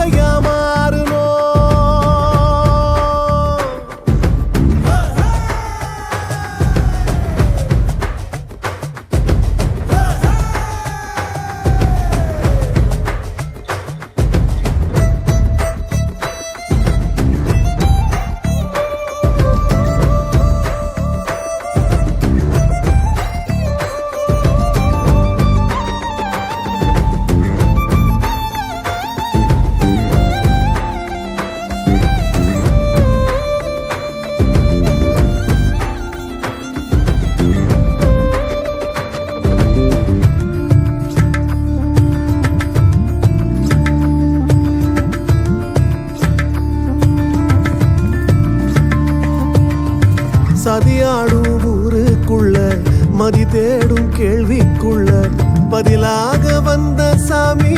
பாதையா மாறணும். சதியாடும் ஊருக்குள்ள மதி தேடும் கேள்விக்குள்ள பதிலாக வந்த சாமி,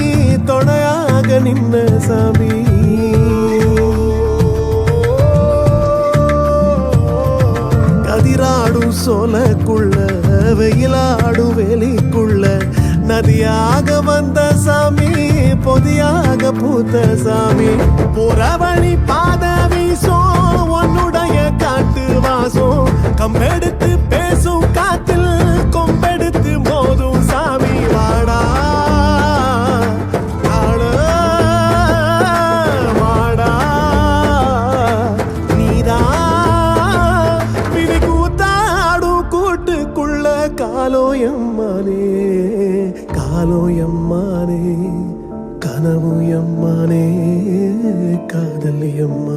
துணையாக நின்ன சாமி. கதிராடும் சோலைக்குள்ள வெயிலாடும் வேலிக்குள்ள நதியாக வந்த சாமி, பொதியாக பூத்த சாமி. புறவழி பாத வீசும் உன்னுடைய காட்டு வாசம், கம்பெடுத்து பேசும் காத்தில் கொம்பெடுத்து மோதும் சாமி. வாடா வாடா நீதான் விதி கூத்தாடும் கூட்டுக்குள்ள காலோயம்மானே, காலோயம்மானே, கனவு எம்மானே, காதலி அம்மா.